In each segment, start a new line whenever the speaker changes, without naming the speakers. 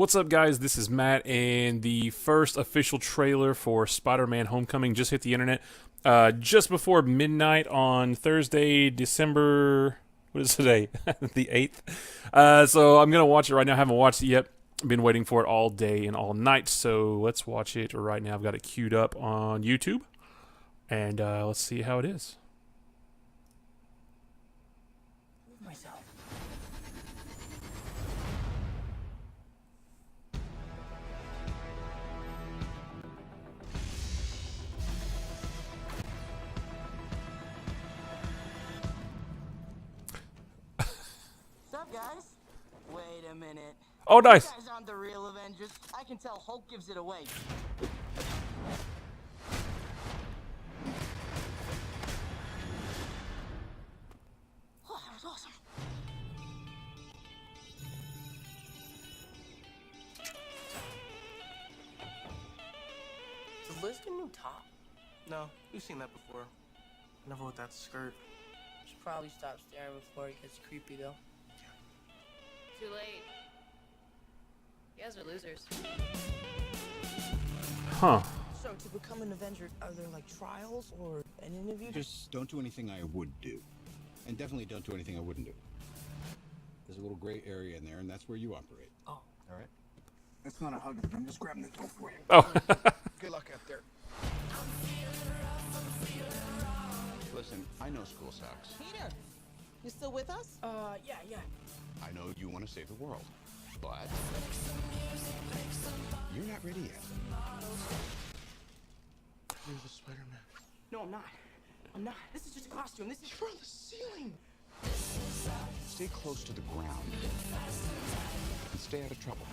What's up, guys? This is Matt, and the first official trailer for Spider-Man Homecoming just hit the internet just before midnight on Thursday, December... What is today? The 8th. So I'm going to watch it right now. I haven't watched it yet. I've been waiting for it all day and all night, so let's watch it right now. I've got it queued up on YouTube, and let's see how it is.
Myself. What's up, guys? Wait a minute.
Oh, nice.
You guys aren't the real Avengers. I can tell Hulk gives it away. Oh, that was awesome. Does Liz get a new top?
No, you've seen that before. Never with that skirt.
Should probably stop staring before it gets creepy, though.
Too late. You guys are losers.
Huh.
So, to become an Avenger, are there, like, trials or an interview?
Just don't do anything I would do. And definitely don't do anything I wouldn't do. There's a little gray area in there, and that's where you operate.
Oh.
All right?
That's not a hug. I'm just grabbing the door for you.
Oh.
Good luck out there.
Listen, I know school sucks.
Peter, you still with us?
Yeah.
I know you want to save the world. But you're not ready yet.
You're the Spider-Man.
No, I'm not. I'm not. This is just a costume. This is
You're on the ceiling.
Stay close to the ground. And stay out of trouble.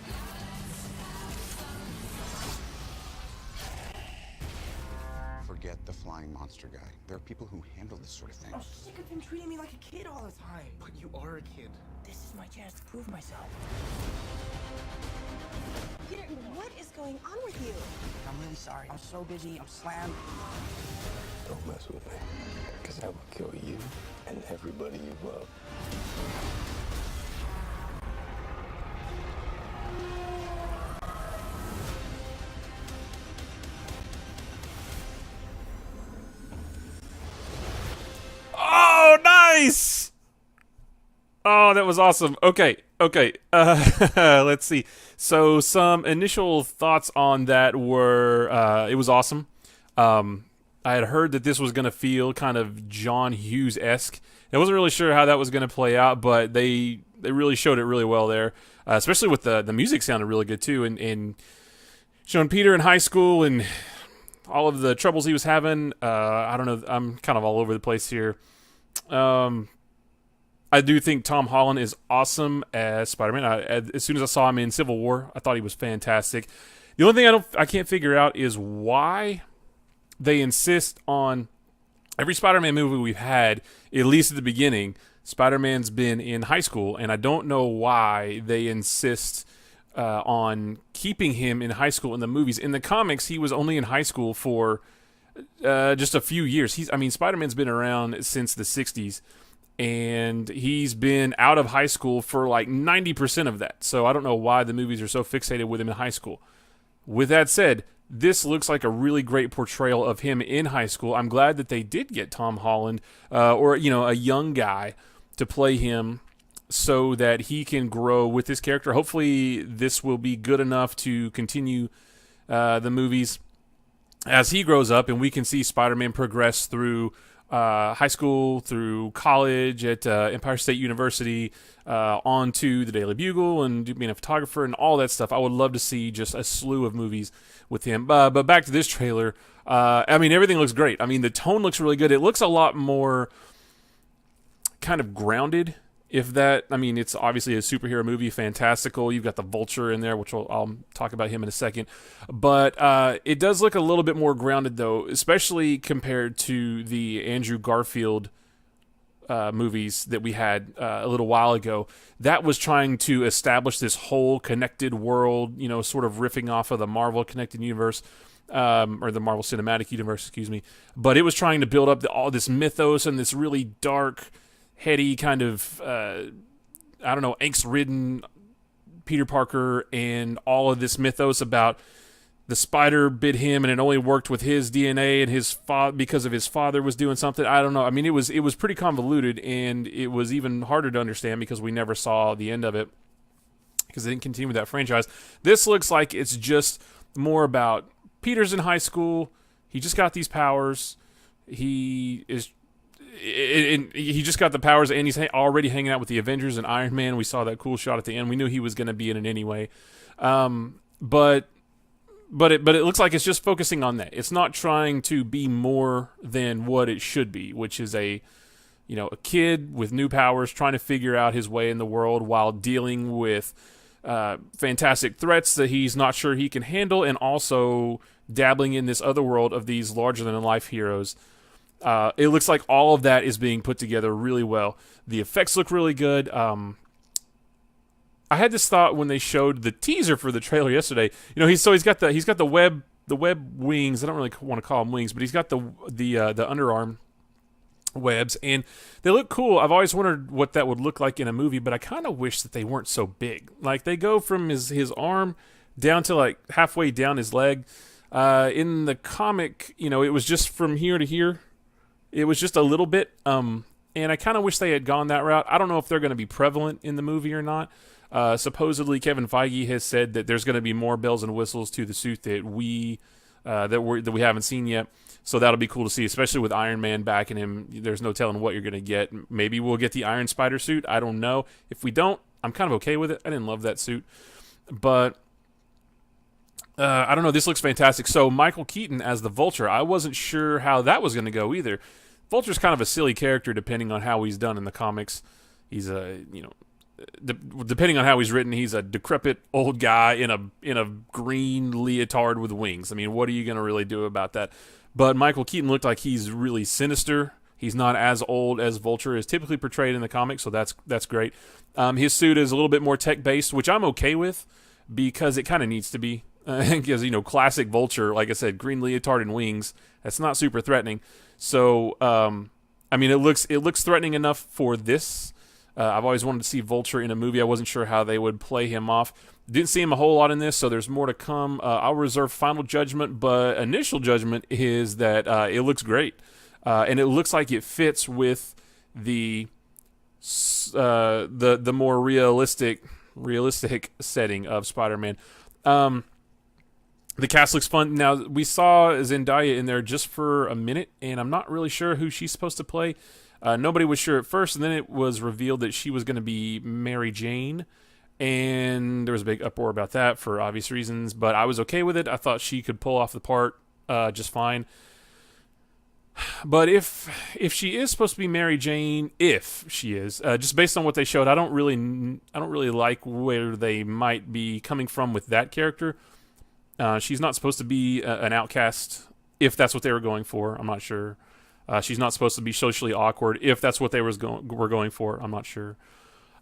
Forget the flying monster guy. There are people who handle this sort of thing.
I'm sick of him treating me like a kid all the time.
But you are a kid.
This is my chance to prove myself.
Peter, what is going on with you?
I'm really sorry. I'm so busy. I'm slammed.
Don't mess with me, because I will kill you and everybody you love.
Oh, nice! Oh, that was awesome. Okay. Let's see. So some initial thoughts on that were, it was awesome. I had heard that this was going to feel kind of John Hughes-esque. I wasn't really sure how that was going to play out, but they really showed it really well there, especially with the music sounded really good too, and showing Peter in high school and all of the troubles he was having. I don't know. I'm kind of all over the place here. I do think Tom Holland is awesome as Spider-Man. As soon as I saw him in Civil War, I thought he was fantastic. The only thing I can't figure out is why they insist on every Spider-Man movie we've had, at least at the beginning, Spider-Man's been in high school, and I don't know why they insist on keeping him in high school in the movies. In the comics, he was only in high school for just a few years. Spider-Man's been around since the 60s, and he's been out of high school for like 90% of that. So I don't know why the movies are so fixated with him in high school. With that said, this looks like a really great portrayal of him in high school. I'm glad that they did get Tom Holland, or a young guy, to play him so that he can grow with his character. Hopefully this will be good enough to continue the movies as he grows up, and we can see Spider-Man progress through high school, through college at Empire State University, on to the Daily Bugle and being a photographer and all that stuff. I would love to see just a slew of movies with him. But back to this trailer. Everything looks great. The tone looks really good. It looks a lot more kind of grounded. It's obviously a superhero movie, fantastical. You've got the Vulture in there, which I'll talk about him in a second. But it does look a little bit more grounded, though, especially compared to the Andrew Garfield movies that we had a little while ago. That was trying to establish this whole connected world, sort of riffing off of the Marvel Connected Universe. Or the Marvel Cinematic Universe, excuse me. But it was trying to build up all this mythos and this really dark, heady kind of, angst-ridden Peter Parker and all of this mythos about the spider bit him and it only worked with his DNA and his because of his father was doing something. I don't know. I mean, it was pretty convoluted, and it was even harder to understand because we never saw the end of it because they didn't continue with that franchise. This looks like it's just more about Peter's in high school. He just got these powers. He just got the powers, and he's already hanging out with the Avengers and Iron Man. We saw that cool shot at the end. We knew he was going to be in it anyway. But it looks like it's just focusing on that. It's not trying to be more than what it should be, which is a kid with new powers trying to figure out his way in the world while dealing with fantastic threats that he's not sure he can handle, and also dabbling in this other world of these larger-than-life heroes. It looks like all of that is being put together really well. The effects look really good. I had this thought when they showed the teaser for the trailer yesterday. He's got the web wings. I don't really want to call them wings, but he's got the underarm webs, and they look cool. I've always wondered what that would look like in a movie, but I kind of wish that they weren't so big. Like, they go from his arm down to like halfway down his leg. In the comic, it was just from here to here. It was just a little bit. And I kind of wish they had gone that route. I don't know if they're going to be prevalent in the movie or not. Supposedly, Kevin Feige has said that there's going to be more bells and whistles to the suit that we haven't seen yet. So that'll be cool to see, especially with Iron Man backing him. There's no telling what you're going to get. Maybe we'll get the Iron Spider suit. I don't know. If we don't, I'm kind of okay with it. I didn't love that suit, but I don't know. This looks fantastic. So Michael Keaton as the Vulture. I wasn't sure how that was going to go either. Vulture's kind of a silly character depending on how he's done in the comics. He's depending on how he's written, he's a decrepit old guy in a green leotard with wings. I mean, what are you going to really do about that? But Michael Keaton looked like he's really sinister. He's not as old as Vulture is typically portrayed in the comics, so that's great. His suit is a little bit more tech-based, which I'm okay with because it kind of needs to be. Because, classic Vulture, like I said, green leotard and wings, that's not super threatening. So, I mean, it looks threatening enough for this. I've always wanted to see Vulture in a movie. I wasn't sure how they would play him off. Didn't see him a whole lot in this, so there's more to come. I'll reserve final judgment, but initial judgment is that it looks great. And it looks like it fits with the more realistic setting of Spider-Man. The cast looks fun. Now, we saw Zendaya in there just for a minute, and I'm not really sure who she's supposed to play. Nobody was sure at first, and then it was revealed that she was going to be Mary Jane, and there was a big uproar about that for obvious reasons, but I was okay with it. I thought she could pull off the part just fine. But if she is supposed to be Mary Jane, if she is, just based on what they showed, I don't really like where they might be coming from with that character. She's not supposed to be an outcast, if that's what they were going for. I'm not sure. She's not supposed to be socially awkward, if that's what they were going for. I'm not sure.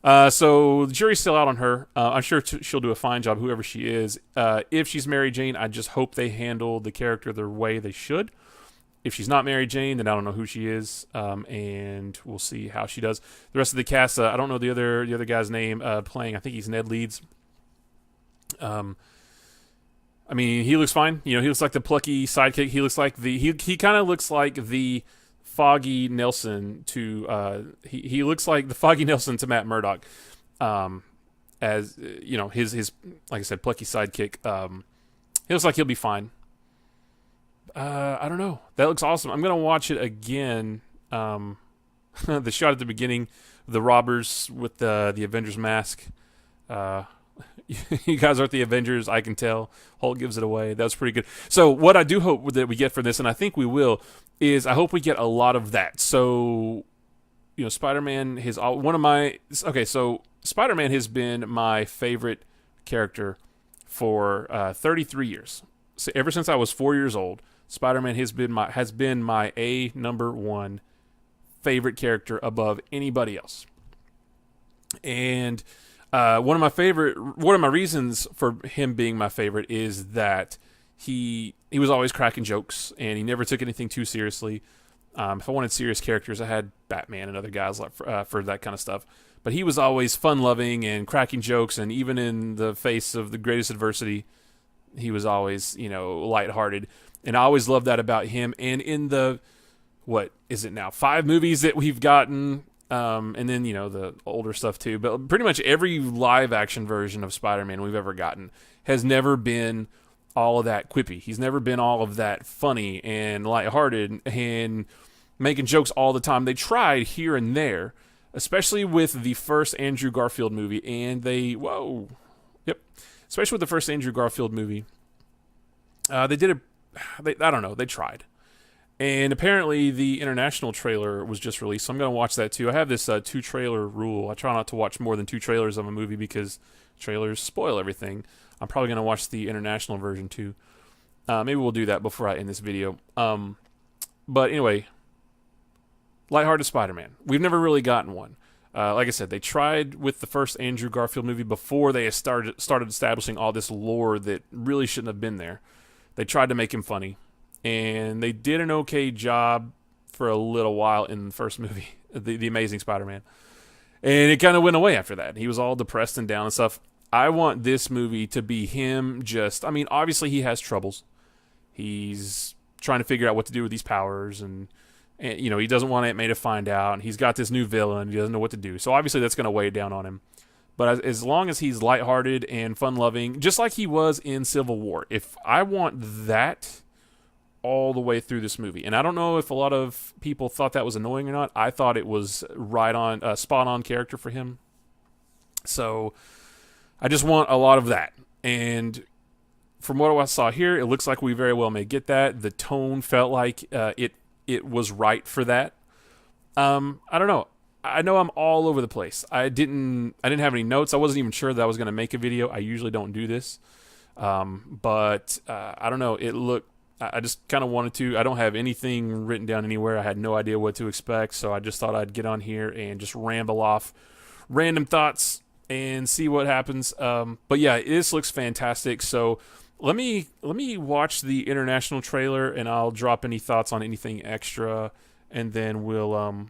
So the jury's still out on her. I'm sure she'll do a fine job, whoever she is. If she's Mary Jane, I just hope they handle the character the way they should. If she's not Mary Jane, then I don't know who she is, and we'll see how she does. The rest of the cast, I don't know the other guy's name playing. I think he's Ned Leeds. I mean, he looks fine. He looks like the plucky sidekick. He looks like he kind of looks like the Foggy Nelson to he looks like the Foggy Nelson to Matt Murdock, as his like I said, plucky sidekick. He looks like he'll be fine. I don't know. That looks awesome. I'm gonna watch it again. The shot at the beginning, the robbers with the Avengers mask. You guys aren't the Avengers, I can tell. Hulk gives it away. That was pretty good. So what I do hope that we get from this, and I think we will, is I hope we get a lot of that. So, Spider-Man so Spider-Man has been my favorite character for 33 years. So ever since I was 4 years old, Spider-Man has been my number one favorite character above anybody else. And one of my reasons for him being my favorite is that he was always cracking jokes and he never took anything too seriously. If I wanted serious characters, I had Batman and other guys like for that kind of stuff. But he was always fun-loving and cracking jokes, and even in the face of the greatest adversity, he was always, lighthearted. And I always loved that about him. And in the, what is it now, 5 movies that we've gotten, and then, the older stuff too, but pretty much every live-action version of Spider-Man we've ever gotten has never been all of that quippy. He's never been all of that funny and lighthearted and making jokes all the time. They tried here and there, especially with the first Andrew Garfield movie, and especially with the first Andrew Garfield movie, they tried. And apparently the international trailer was just released, so I'm going to watch that too. I have this 2-trailer rule. I try not to watch more than 2 trailers of a movie because trailers spoil everything. I'm probably going to watch the international version too. Maybe we'll do that before I end this video. But anyway, Lighthearted SpiderMan. We've never really gotten one. Like I said, they tried with the first Andrew Garfield movie before they started establishing all this lore that really shouldn't have been there. They tried to make him funny, and they did an okay job for a little while in the first movie, the Amazing Spider-Man. And it kind of went away after that. He was all depressed and down and stuff. I want this movie to be him obviously he has troubles. He's trying to figure out what to do with these powers, and he doesn't want Aunt May to find out, and he's got this new villain, he doesn't know what to do. So obviously that's going to weigh down on him. But as long as he's lighthearted and fun-loving, just like he was in Civil War, if I want that all the way through this movie. And I don't know if a lot of people thought that was annoying or not. I thought it was right on, spot-on character for him. So I just want a lot of that. And from what I saw here, it looks like we very well may get that. The tone felt like it was right for that. I don't know. I know I'm all over the place. I didn't have any notes. I wasn't even sure that I was going to make a video. I usually don't do this. But I don't know. I just kind of wanted to. I don't have anything written down anywhere. I had no idea what to expect. So I just thought I'd get on here and just ramble off random thoughts and see what happens. But yeah, this looks fantastic. So let me watch the international trailer, and I'll drop any thoughts on anything extra, and then we'll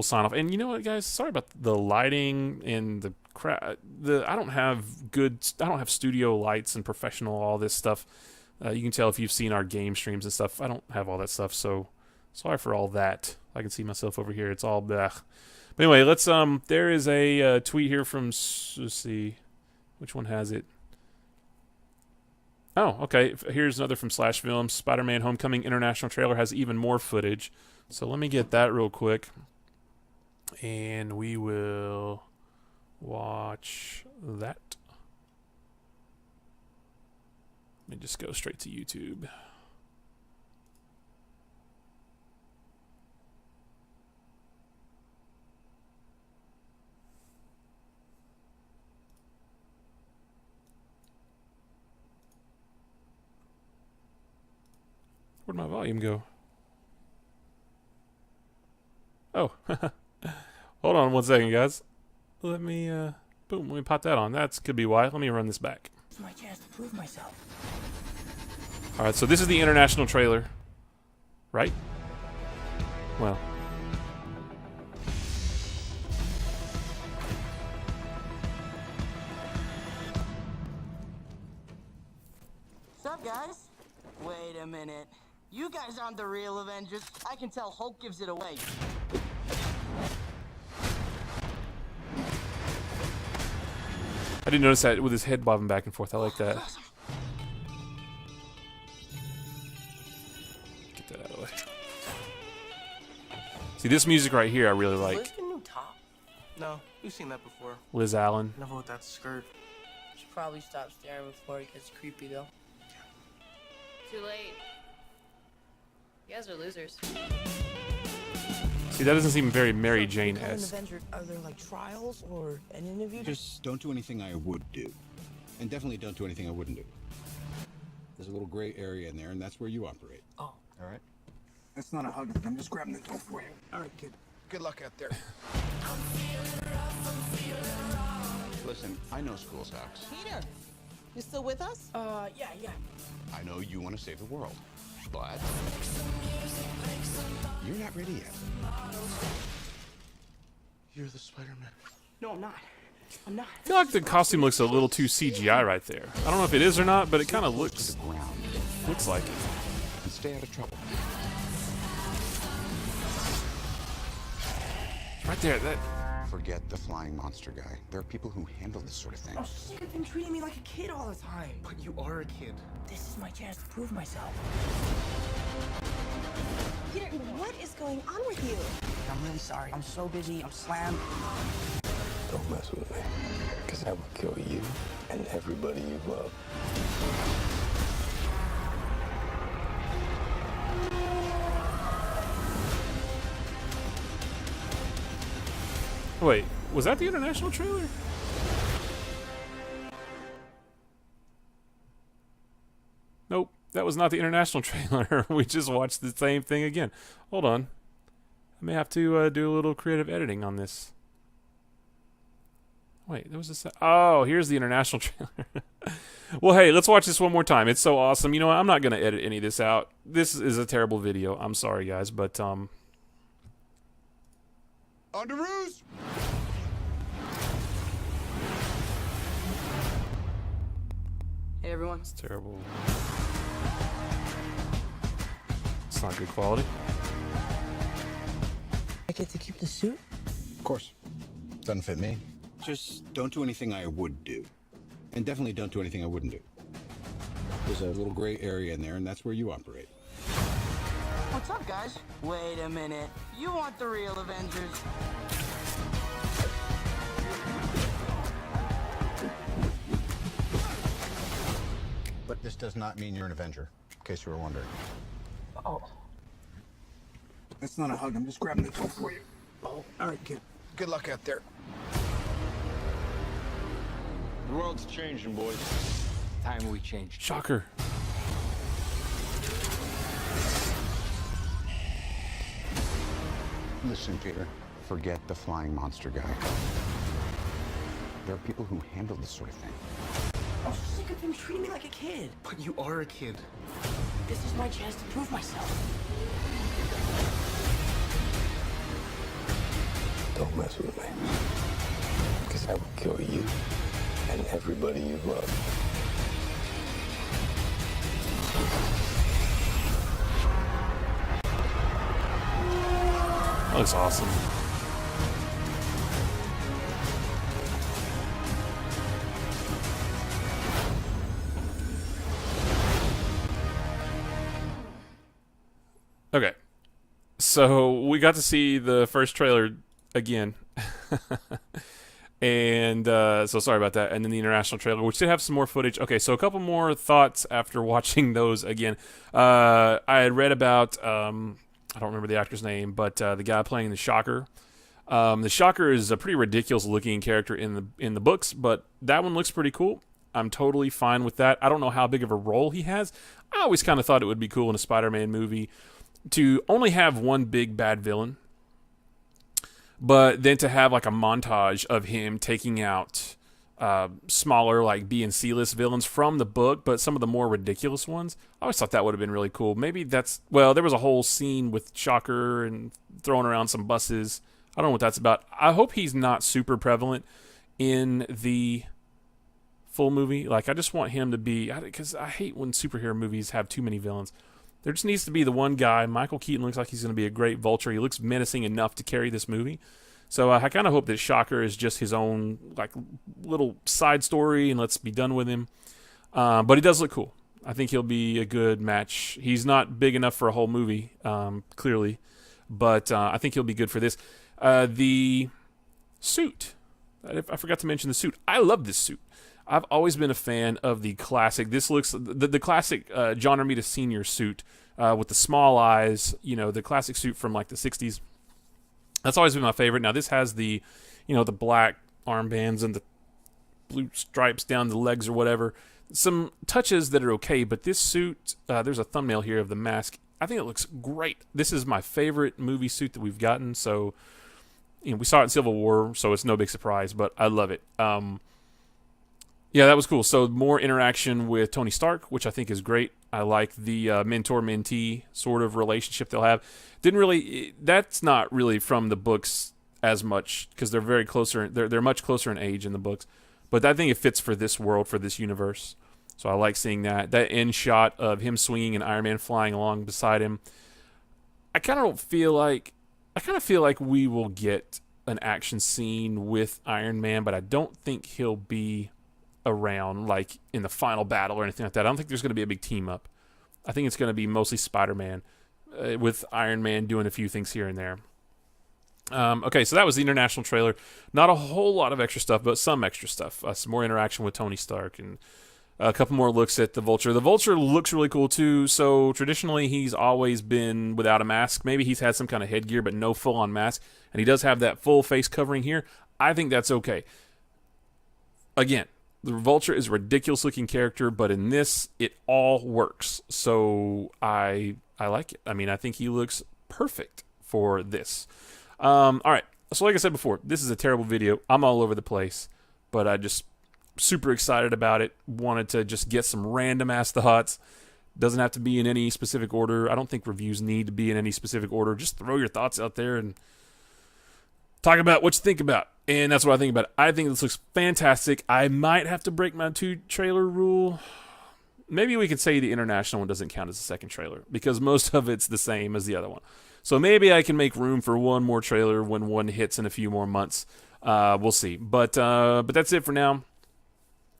sign off. And you know what, guys? Sorry about the lighting and the crap. I don't have studio lights and professional all this stuff. You can tell if you've seen our game streams and stuff. I don't have all that stuff, so sorry for all that. I can see myself over here. It's all blech. But anyway, let's there is a tweet here from, let's see, which one has it? Oh, okay. Here's another from Slash Films. Spider-Man Homecoming International Trailer has even more footage. So let me get that real quick, and we will watch that. Let me just go straight to YouTube. Where'd my volume go? Oh, hold on 1 second, guys. Let me, boom, let me pop that on. That could be why. Let me run this back.
It's my chance to prove myself.
Alright, so this is the international trailer. Right? Well.
Sup, guys? Wait a minute. You guys aren't the real Avengers. I can tell Hulk gives it away.
I didn't notice that with his head bobbing back and forth. I like that. Get that out of the way. See, this music right here I really like.
Liz the new top? No, we've seen that before.
Liz Allen.
Never with that skirt.
Should probably stop staring before it gets creepy, though.
Too late. You guys are losers.
See, that doesn't seem very Mary Jane-esque.
Are there like trials or an interview?
Just don't do anything I would do. And definitely don't do anything I wouldn't do. There's a little gray area in there, and that's where you operate.
Oh.
All right?
That's not a hug. I'm just grabbing the door for you. All right, kid. Good luck out there.
Listen, I know school sucks.
Peter, you still with us?
Yeah.
I know you want to save the world. But you're not ready yet.
You're the Spider-Man.
No, I'm not. I'm not.
I feel like the costume looks a little too CGI right there. I don't know if it is or not, but it kind of looks like it.
And stay out of trouble.
Right there, that.
Forget the flying monster guy. There are people who handle this sort of thing.
I'm sick of them treating me like a kid all the time.
But you are a kid.
This is my chance to prove myself.
Peter, what is going on with you?
I'm really sorry. I'm so busy. I'm slammed.
Don't mess with me, because I will kill you and everybody you love.
Wait, was that the international trailer? Nope, that was not the international trailer. We just watched the same thing again. Hold on. I may have to do a little creative editing on this. Wait, there was this. Oh, here's the international trailer. Well, hey, let's watch this one more time. It's so awesome. You know what? I'm not going to edit any of this out. This is a terrible video. I'm sorry, guys, but
Underoos!
Hey, everyone.
it's terrible. It's not good quality.
I get to keep the suit?
Of course. Doesn't fit me. Just don't do anything I would do. And definitely don't do anything I wouldn't do. There's a little gray area in there, and that's where you operate.
What's up, guys? Wait a minute. You want the real Avengers?
But this does not mean you're an Avenger, in case you were wondering.
Oh.
That's not a hug. I'm just grabbing the toe for you. Oh, all right, kid. Good luck out there.
The world's changing, boys. Time we changed.
Shocker.
Listen, Peter. Forget the flying monster guy. There are people who handle this sort of thing.
I'm sick of them treating me like a kid.
But you are a kid.
This is my chance to prove myself.
Don't mess with me, because I will kill you and everybody you love.
That looks awesome. Okay. So we got to see the first trailer again. And so sorry about that. And then the international trailer, which did have some more footage. Okay, so a couple more thoughts after watching those again. I had read about, I don't remember the actor's name, but the guy playing the Shocker. The Shocker is a pretty ridiculous looking character in the books, but that one looks pretty cool. I'm totally fine with that. I don't know how big of a role he has. I always kind of thought it would be cool in a Spider-Man movie to only have one big bad villain, but then to have like a montage of him taking out smaller like B and C list villains from the book, but some of the more ridiculous ones. I always thought that would have been really cool. Maybe that's, well, there was a whole scene with Shocker and throwing around some buses. I don't know what that's about. I hope he's not super prevalent in the full movie. Like, I just want him to be, because I hate when superhero movies have too many villains. There just needs to be the one guy. Michael Keaton looks like he's going to be a great Vulture. He looks menacing enough to carry this movie. So I kind of hope that Shocker is just his own like little side story and let's be done with him. But he does look cool. I think he'll be a good match. He's not big enough for a whole movie, clearly, but I think he'll be good for this. The suit. I forgot to mention the suit. I love this suit. I've always been a fan of the classic. This looks the classic John Romita Sr. suit with the small eyes. You know, the classic suit from like the '60s. That's always been my favorite. Now this has the, the black armbands and the blue stripes down the legs or whatever. Some touches that are okay, but this suit, there's a thumbnail here of the mask. I think it looks great. This is my favorite movie suit that we've gotten. So, we saw it in Civil War, so it's no big surprise, but I love it. Yeah, that was cool. So more interaction with Tony Stark, which I think is great. I like the mentor-mentee sort of relationship they'll have. That's not really from the books as much because they're very closer. They're much closer in age in the books, but I think it fits for this world, for this universe. So I like seeing that end shot of him swinging and Iron Man flying along beside him. I kind of feel like we will get an action scene with Iron Man, but I don't think he'll be around like in the final battle or anything like that. I don't think there's going to be a big team up. I think it's going to be mostly Spider-Man with Iron Man doing a few things here and there. Okay, so that was the international trailer. Not a whole lot of extra stuff, but some extra stuff. Some more interaction with Tony Stark and a couple more looks at the Vulture. The Vulture looks really cool too. So traditionally he's always been without a mask. Maybe he's had some kind of headgear, but no full-on mask. And he does have that full face covering here. I think that's okay. Again, the Vulture is a ridiculous-looking character, but in this, it all works. So I like it. I mean, I think he looks perfect for this. All right. So like I said before, this is a terrible video. I'm all over the place, but I just super excited about it. Wanted to just get some random-ass thoughts. Doesn't have to be in any specific order. I don't think reviews need to be in any specific order. Just throw your thoughts out there and talk about what you think about. And that's what I think about it. I think this looks fantastic. I might have to break my 2-trailer rule. Maybe we could say the international one doesn't count as a second trailer because most of it's the same as the other one. So maybe I can make room for one more trailer when one hits in a few more months. We'll see. But that's it for now.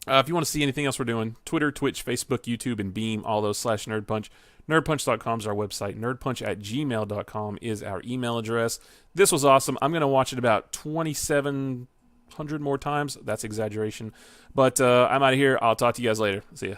If you want to see anything else we're doing, Twitter, Twitch, Facebook, YouTube, and Beam, all those /nerdpunch. Nerdpunch.com is our website. Nerdpunch@gmail.com is our email address. This was awesome. I'm going to watch it about 2,700 more times. That's exaggeration. But I'm out of here. I'll talk to you guys later. See ya.